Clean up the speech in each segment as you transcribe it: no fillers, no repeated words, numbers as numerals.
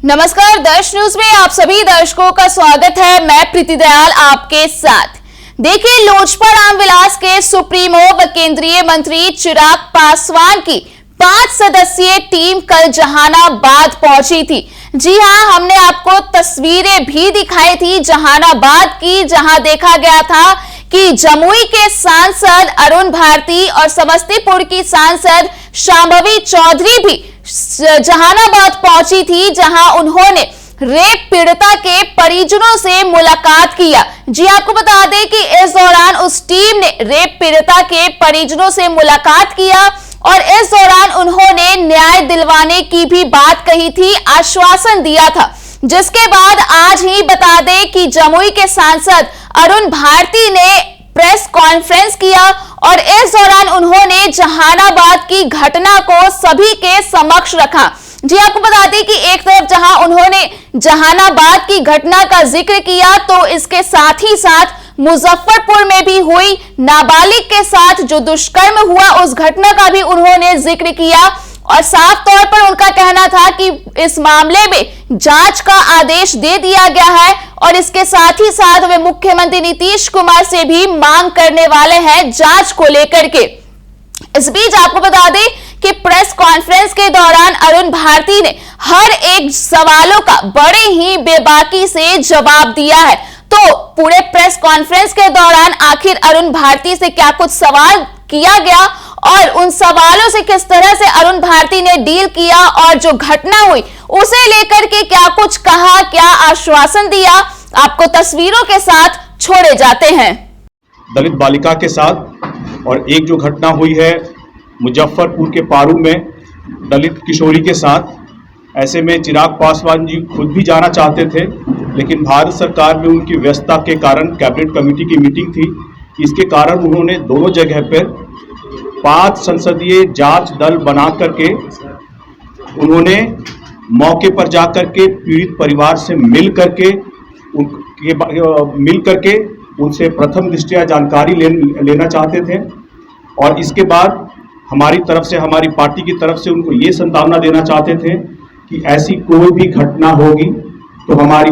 नमस्कार, दर्श न्यूज में आप सभी दर्शकों का स्वागत है। मैं प्रीति दयाल आपके साथ। देखिए, लोजपा रामविलास के सुप्रीमो व केंद्रीय मंत्री चिराग पासवान की 5 सदस्यीय टीम कल जहानाबाद पहुंची थी। जी हां, हमने आपको तस्वीरें भी दिखाई थी जहानाबाद की, जहां देखा गया था कि जमुई के सांसद अरुण भारती और समस्तीपुर की सांसद शांभवी चौधरी भी जहानाबाद पहुंची थी, जहां उन्होंने रेप पीड़िता के परिजनों से मुलाकात किया। जी आपको बता दें कि इस दौरान उस टीम ने रेप पीड़िता के परिजनों से मुलाकात किया और इस दौरान उन्होंने न्याय दिलवाने की भी बात कही थी, आश्वासन दिया था। जिसके बाद आज ही बता दें कि जमुई के सांसद अरुण भारती ने प्रेस कॉन्फ्रेंस किया और इस दौरान उन्होंने जहानाबाद की घटना को सभी के समक्ष रखा। जी आपको बता दें कि एक तरफ जहां उन्होंने जहानाबाद की घटना का जिक्र किया, तो इसके साथ ही साथ मुजफ्फरपुर में भी हुई नाबालिग के साथ जो दुष्कर्म हुआ उस घटना का भी उन्होंने जिक्र किया और साफ तौर पर उनका कहना था कि इस मामले में जांच का आदेश दे दिया गया है और इसके साथ ही साथ वे मुख्यमंत्री नीतीश कुमार से भी मांग करने वाले हैं जांच को लेकर के। इस बीच आपको बता दें कि प्रेस कॉन्फ्रेंस के दौरान अरुण भारती ने हर एक सवालों का बड़े ही बेबाकी से जवाब दिया है। तो पूरे प्रेस कॉन्फ्रेंस के दौरान आखिर अरुण भारती से क्या कुछ सवाल किया गया और उन सवालों से किस तरह से अरुण भारती ने डील किया और जो घटना हुई उसे लेकर के क्या कुछ कहा, क्या आश्वासन दिया, आपको तस्वीरों के साथ छोड़े जाते हैं। दलित बालिका के साथ और एक जो घटना हुई है मुजफ्फरपुर के पारू में दलित किशोरी के साथ, ऐसे में चिराग पासवान जी खुद भी जाना चाहते थे, लेकिन भारत सरकार में उनकी व्यस्तता के कारण कैबिनेट कमेटी की मीटिंग थी, इसके कारण उन्होंने दोनों जगह पर 5 संसदीय जांच दल बना करके उन्होंने मौके पर जाकर के पीड़ित परिवार से मिल करके उनसे प्रथम दृष्टया जानकारी लेना चाहते थे और इसके बाद हमारी तरफ से, हमारी पार्टी की तरफ से उनको ये संभावना देना चाहते थे कि ऐसी कोई भी घटना होगी तो हमारी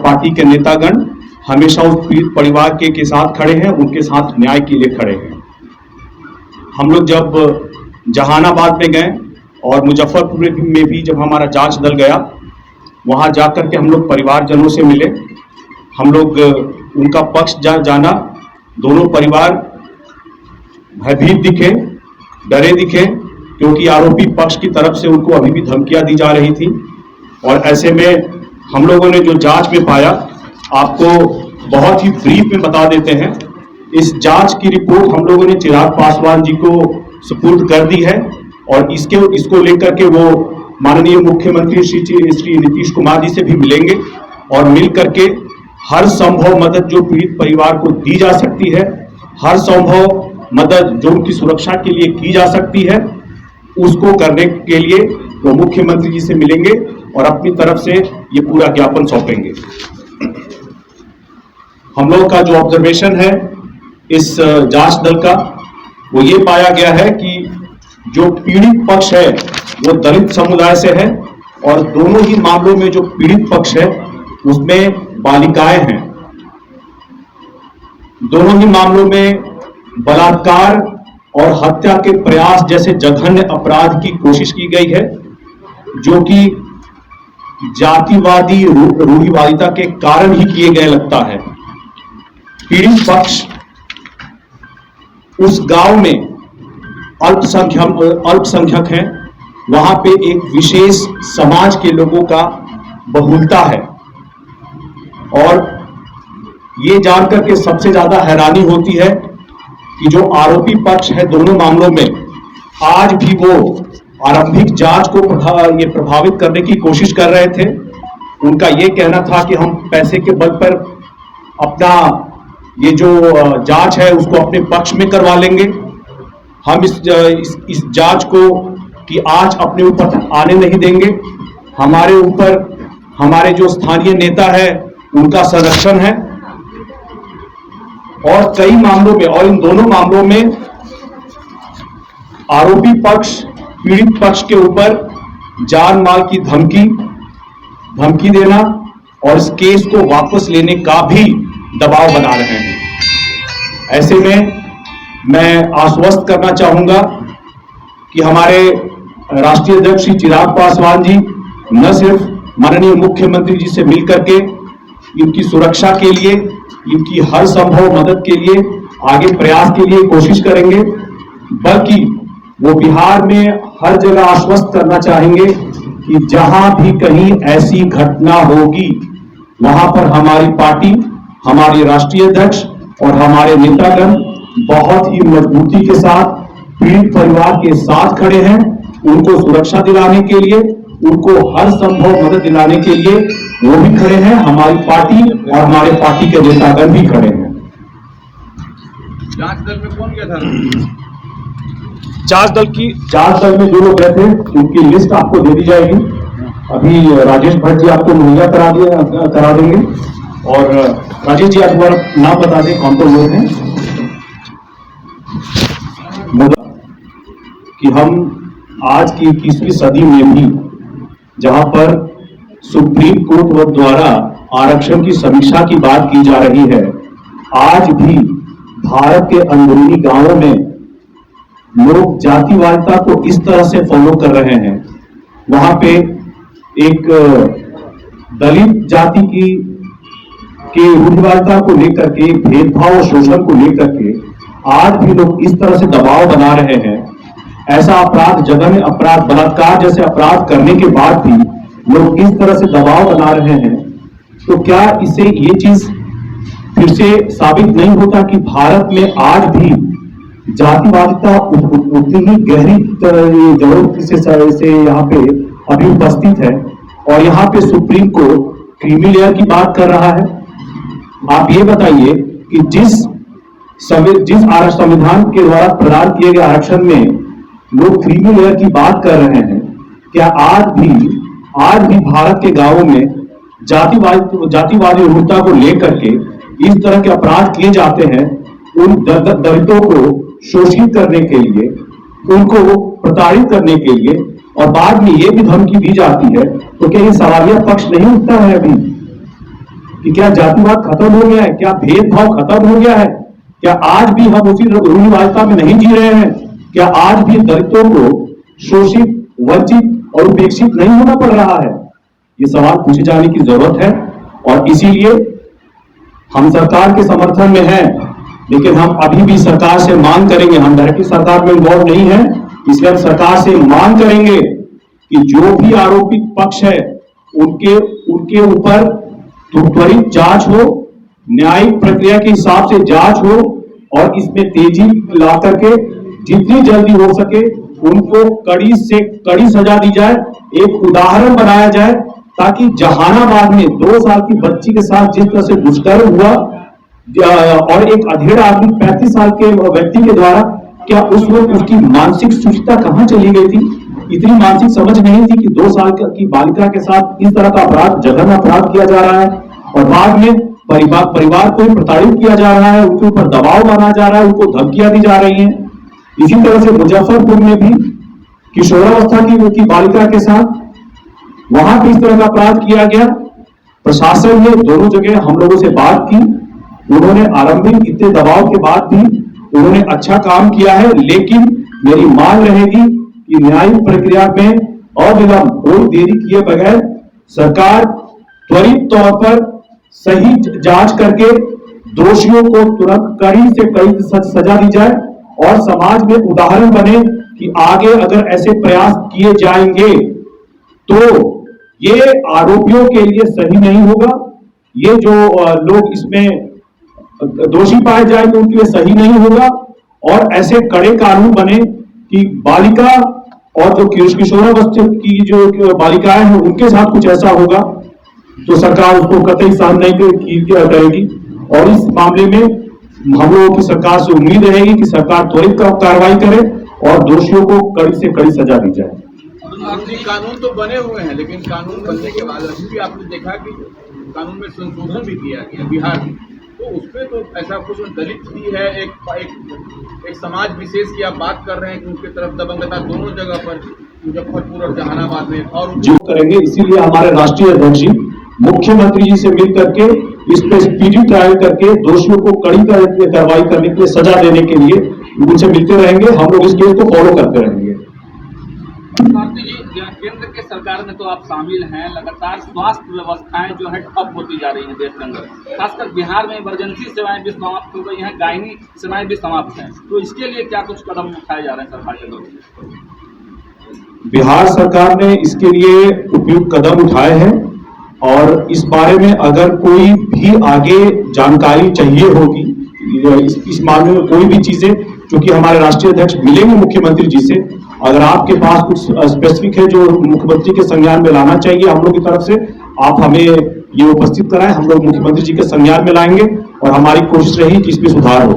पार्टी के नेतागण हमेशा उस पीड़ित परिवार के साथ खड़े हैं, उनके साथ न्याय के लिए खड़े हैं। हम लोग जब जहानाबाद में गए और मुजफ्फरपुर में भी जब हमारा जांच दल गया, वहां जाकर के हम लोग परिवारजनों से मिले, हम लोग उनका पक्ष जाना। दोनों परिवार भयभीत दिखे, डरे दिखे, क्योंकि आरोपी पक्ष की तरफ से उनको अभी भी धमकियां दी जा रही थी। और ऐसे में हम लोगों ने जो जांच में पाया, आपको बहुत ही ब्रीफ में बता देते हैं। इस जांच की रिपोर्ट हम लोगों ने चिराग पासवान जी को सुपुर्द कर दी है और इसको लेकर के वो माननीय मुख्यमंत्री श्री नीतीश कुमार जी से भी मिलेंगे और मिल करके हर संभव मदद जो पीड़ित परिवार को दी जा सकती है, हर संभव मदद जो उनकी सुरक्षा के लिए की जा सकती है, उसको करने के लिए वो मुख्यमंत्री जी से मिलेंगे और अपनी तरफ से ये पूरा ज्ञापन सौंपेंगे। हम लोगों का जो ऑब्जर्वेशन है इस जांच दल का, वो ये पाया गया है कि जो पीड़ित पक्ष है वो दलित समुदाय से है और दोनों ही मामलों में जो पीड़ित पक्ष है उसमें बालिकाएं हैं। दोनों ही मामलों में बलात्कार और हत्या के प्रयास जैसे जघन्य अपराध की कोशिश की गई है, जो कि जातिवादी रूढ़िवादिता के कारण ही किए गए लगता है। पीड़ित पक्ष उस गांव में अल्पसंख्यक हैं, वहां पे एक विशेष समाज के लोगों का बहुलता है और ये जानकर के सबसे ज्यादा हैरानी होती है कि जो आरोपी पक्ष है दोनों मामलों में, आज भी वो आरंभिक जांच को प्रभावित करने की कोशिश कर रहे थे। उनका ये कहना था कि हम पैसे के बल पर अपना ये जो जांच है उसको अपने पक्ष में करवा लेंगे, हम इस जांच को कि आज अपने ऊपर आने नहीं देंगे, हमारे ऊपर हमारे जो स्थानीय नेता है उनका संरक्षण है। और कई मामलों में, और इन दोनों मामलों में आरोपी पक्ष पीड़ित पक्ष के ऊपर जान माल की धमकी धमकी देना और इस केस को वापस लेने का भी दबाव बना रहे हैं। ऐसे में मैं आश्वस्त करना चाहूंगा कि हमारे राष्ट्रीय अध्यक्ष श्री चिराग पासवान जी न सिर्फ माननीय मुख्यमंत्री जी से मिलकर के इनकी सुरक्षा के लिए, इनकी हर संभव मदद के लिए, आगे प्रयास के लिए कोशिश करेंगे, बल्कि वो बिहार में हर जगह आश्वस्त करना चाहेंगे कि जहां भी कहीं ऐसी घटना होगी वहां पर हमारी पार्टी, हमारे राष्ट्रीय अध्यक्ष और हमारे नेतागण बहुत ही मजबूती के साथ पीड़ित परिवार के साथ खड़े हैं। उनको सुरक्षा दिलाने के लिए, उनको हर संभव मदद दिलाने के लिए वो भी खड़े हैं, हमारी पार्टी और हमारे पार्टी के नेतागण भी खड़े हैं। जांच दल में कौन गया था? जांच दल में जो लोग गए थे उनकी लिस्ट आपको दे दी जाएगी। अभी राजेश भट्ट जी आपको मुहैया करा देंगे। और राजेश जी आप नाम बता दें कौन कौन लोग हैं। कि हम आज की 21वीं सदी में भी जहां पर सुप्रीम कोर्ट द्वारा आरक्षण की समीक्षा की बात की जा रही है, आज भी भारत के अंदरूनी गांवों में लोग जातिवादिता को इस तरह से फॉलो कर रहे हैं। वहां पे एक दलित जाति के रूढ़िवादिता को लेकर के, भेदभाव और शोषण को लेकर के आज भी लोग इस तरह से दबाव बना रहे हैं। ऐसा अपराध, जघन्य अपराध, बलात्कार जैसे अपराध करने के बाद भी लोग इस तरह से दबाव बना रहे हैं, तो क्या इससे ये चीज फिर से साबित नहीं होता कि भारत में आज भी जातिवादिता उतनी ही गहरी जड़ों से यहाँ पे अभी उपस्थित है और यहाँ पे सुप्रीम कोर्ट क्रीमी लेयर की बात कर रहा है। आप ये बताइए कि जिस संविधान के द्वारा प्रदान किए गए आरक्षण में लोग क्रीमी लेयर की बात कर रहे हैं, क्या आज भी भारत के गांवों में जातिवादी रूढ़ता को लेकर के इस तरह के अपराध किए जाते हैं, उन दलितों को शोषित करने के लिए, उनको प्रताड़ित करने के लिए, और बाद में ये भी धमकी दी जाती है, तो क्या ये सवालिया पक्ष नहीं उठता है अभी कि क्या जातिवाद खत्म हो गया है, क्या भेदभाव खत्म हो गया है, क्या आज भी हम उसी रूढ़िवादिता में नहीं जी रहे हैं, क्या आज भी दलितों को शोषित, वंचित और उपेक्षित नहीं होना पड़ रहा है? ये सवाल पूछे जाने की जरूरत है और इसीलिए हम सरकार के समर्थन में हैं, लेकिन हम अभी भी सरकार से मांग करेंगे, हम डायरेक्टली सरकार में इन्वॉल्व नहीं है, इसलिए हम सरकार से मांग करेंगे कि जो भी आरोपित पक्ष है उनके ऊपर त्वरित जांच हो, न्यायिक प्रक्रिया के हिसाब से जांच हो और इसमें तेजी ला करके जितनी जल्दी हो सके उनको कड़ी से कड़ी सजा दी जाए, एक उदाहरण बनाया जाए, ताकि जहानाबाद में 2 साल की बच्ची के साथ जिस तरह से दुष्कर्म हुआ और एक अधेड़ आदमी 35 साल के व्यक्ति के द्वारा, क्या उस वक्त उसकी मानसिक सुचिता कहां चली गई थी? इतनी मानसिक समझ नहीं थी कि 2 साल की बालिका के साथ इस तरह का अपराध, जघन्य अपराध किया जा रहा है और बाद में परिवार को प्रताड़ित किया जा रहा है, उनके ऊपर दबाव बनाया जा रहा है, उनको धमकियां दी जा रही हैं। इसी तरह से मुजफ्फरपुर में भी किशोरावस्था की बालिका के साथ वहां भी इस तरह का अपराध किया गया। प्रशासन ने दोनों जगह हम लोगों से बात की, उन्होंने आरंभिक इतने दबाव के बाद भी उन्होंने अच्छा काम किया है, लेकिन मेरी मांग रहेगी कि न्यायिक प्रक्रिया में अविलंब, कोई देरी किए बगैर सरकार त्वरित तौर पर सही जांच करके दोषियों को तुरंत कड़ी से कड़ी सजा दी जाए और समाज में उदाहरण बने कि आगे अगर ऐसे प्रयास किए जाएंगे तो ये आरोपियों के लिए सही नहीं होगा, ये जो लोग इसमें दोषी पाए जाएंगे उनके लिए सही नहीं होगा और ऐसे कड़े कानून बने कि बालिका और जो किशोरावस्था की जो बालिकाएं हैं उनके साथ कुछ ऐसा होगा तो सरकार उसको कतई सहन नहीं करेगी। और इस मामले में हम लोगों की सरकार से उम्मीद रहेगी कि सरकार त्वरित कार्रवाई करे और दोषियों को कड़ी से कड़ी सजा दी जाए। कानून तो बने हुए हैं, लेकिन कानून बनने के बाद अभी भी आपने देखा कि कानून में संशोधन भी किया गया बिहार में, तो उसपे तो ऐसा कुछ दलित भी है, एक समाज विशेष की आप बात कर रहे हैं कि उनकी तरफ दबंगता दोनों जगह पर, मुजफ्फरपुर और जहानाबाद में और जो करेंगे। इसीलिए हमारे राष्ट्रीय अध्यक्ष जी मुख्यमंत्री जी से मिल करके इस पे स्पीडी ट्रायल करके दोषियों को कड़ी कार्रवाई करने के लिए, सजा देने के लिए उनसे मिलते रहेंगे। हम लोग इस केस को फॉलो करते रहेंगे। भारती जी, केंद्र के सरकार में तो आप शामिल हैं, लगातार स्वास्थ्य व्यवस्थाएं जो है ठप होती जा रही हैं देश के अंदर। खासकर बिहार में इमरजेंसी सेवाएं भी समाप्त हो गई हैं, गायनी सेवाएं भी समाप्त हैं। तो इसके लिए क्या कुछ कदम उठाए जा रहे हैं सरकार के लोग? बिहार सरकार ने इसके लिए उपयुक्त कदम उठाए हैं और इस बारे में अगर कोई भी आगे जानकारी चाहिए होगी, इस मामले में कोई भी चीजें, क्योंकि हमारे राष्ट्रीय अध्यक्ष मिलेंगे मुख्यमंत्री जी से, अगर आपके पास कुछ स्पेसिफिक है जो मुख्यमंत्री के संज्ञान में लाना चाहिए हम लोग की तरफ से, आप हमें ये उपस्थित कराएं। हम लोग मुख्यमंत्री जी के संज्ञान में लाएंगे और हमारी कोशिश रही कि इसमें सुधार हो।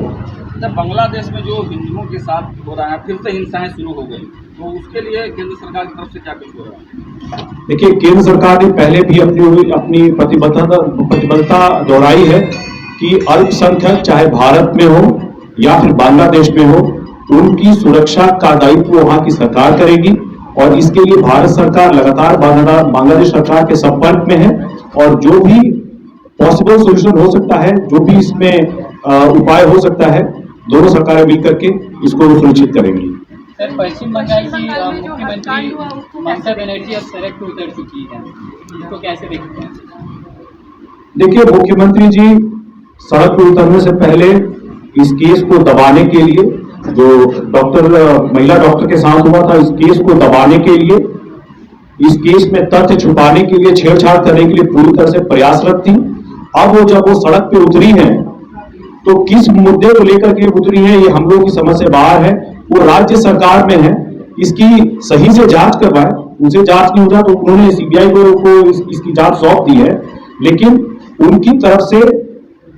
बांग्लादेश में जो हिंदुओं के साथ हो रहा है, फिर से हिंसाएं शुरू हो गई, तो उसके लिए केंद्र सरकार की तरफ से क्या कुछ हो रहा है? देखिए, केंद्र सरकार ने पहले भी अपनी प्रतिबद्धता दोहराई है कि अल्पसंख्यक चाहे भारत में हो या फिर बांग्लादेश में हो, उनकी सुरक्षा का दायित्व वहां की सरकार करेगी और इसके लिए भारत सरकार लगातार बांग्लादेश सरकार के संपर्क में है और जो भी पॉसिबल सोल्यूशन हो सकता है, जो भी इसमें उपाय हो सकता है, दोनों सरकारें मिलकर के इसको सुनिश्चित करेंगी। सर, पश्चिम बंगाल की मुख्यमंत्री ममता बनर्जी अब सड़क पर उतर चुकी है, इसको कैसे देखते हैं? देखिए, मुख्यमंत्री जी सड़क पर उतरने से पहले इस केस को दबाने के लिए, जो महिला डॉक्टर के साथ हुआ था, इस केस को दबाने के लिए, इस केस में तथ्य छुपाने के लिए, छेड़छाड़ करने के लिए पूरी तरह से प्रयासरत थी। अब जब वो सड़क पे उतरी है तो किस मुद्दे को लेकर के उतरी है ये हम लोगों की समझ से बाहर है। वो राज्य सरकार में है, इसकी सही से जांच करवाए। उनसे जांच नहीं हुआ तो उन्होंने सीबीआई को इसकी जांच सौंप दी है, लेकिन उनकी तरफ से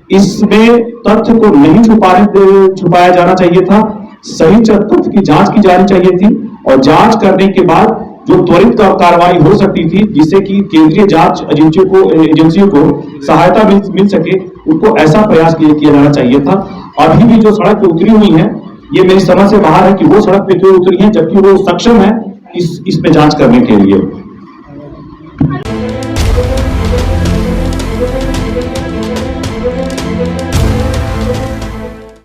इसमें तथ्य को नहीं छुपाया जाना चाहिए था। सही तथ्य की जांच की जानी चाहिए थी और जांच करने के बाद जो त्वरित कार्रवाई हो सकती थी, जिससे कि केंद्रीय जांच एजेंसियों को सहायता मिल सके, उनको ऐसा प्रयास किया जाना चाहिए था। अभी भी जो सड़क पे उतरी हुई है, ये मेरी समझ से बाहर है कि वो सड़क पे क्यों उतरी है, जबकि वो सक्षम है इस पे जांच करने के लिए।